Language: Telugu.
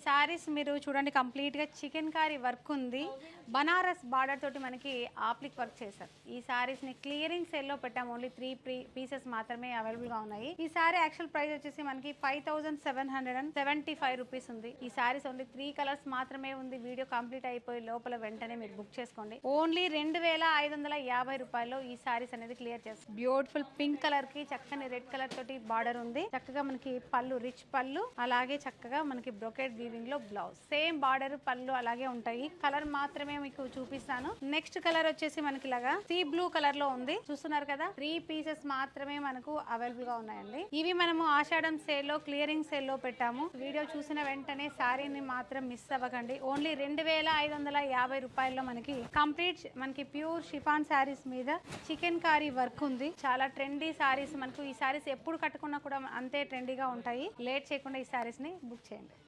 సారీస్ మీరు చూడండి కంప్లీట్ గా చికెన్ కారీ వర్క్ ఉంది. బనారస్ బార్డర్ తోటి మనకి ఆప్లిక్ వర్క్ చేశారు. ఈ సారీస్ ని క్లియరింగ్ సేల్ లో పెట్టాము. ఓన్లీ 3 పీసెస్ మాత్రమే అవైలబుల్ గా ఉన్నాయి. ఈ సారీ యాక్చువల్ ప్రైస్ వచ్చేసి మనకి 5775 రూపీస్ ఉంది. ఈ సారీస్ ఓన్లీ 3 కలర్స్ మాత్రమే ఉంది. వీడియో కంప్లీట్ అయిపోయి లోపల వెంటనే మీరు బుక్ చేసుకోండి. ఓన్లీ 2550 రూపాయల్లో ఈ సారీస్ అనేది క్లియర్ చేస్తారు. బ్యూటిఫుల్ పింక్ కలర్ కి చక్కని రెడ్ కలర్ తోటి బార్డర్ ఉంది. చక్కగా మనకి పళ్ళు రిచ్ పళ్ళు, అలాగే చక్కగా మనకి బ్రొకెట్ వీవింగ్ లో బ్లౌజ్. సేమ్ బార్డర్ పళ్ళు అలాగే ఉంటాయి. కలర్ మాత్రమే మీకు చూపిస్తాను. నెక్స్ట్ కలర్ వచ్చేసి మనకి ఇలాగా సీ బ్లూ కలర్ లో ఉంది. చూస్తున్నారు కదా, 3 పీసెస్ మాత్రమే మనకు అవైలబుల్ గా ఉన్నాయండి. ఇవి మనము ఆషాఢం సేల్ లో క్లియరింగ్ సేల్ లో పెట్టాము. వీడియో చూసిన వెంటనే సారీని మాత్రం మిస్ అవ్వకండి. ఓన్లీ 2550 రూపాయల్లో మనకి కంప్లీట్ మనకి ప్యూర్ షిఫాన్ సారీస్ మీద చికెన్ కారీ వర్క్ ఉంది. చాలా ట్రెండీ సారీస్. మనకు ఈ సారీస్ ఎప్పుడు కట్టుకున్నా కూడా అంతే ట్రెండీగా ఉంటాయి. లేట్ చేయకుండా ఈ సారీస్ ని బుక్ చేయండి.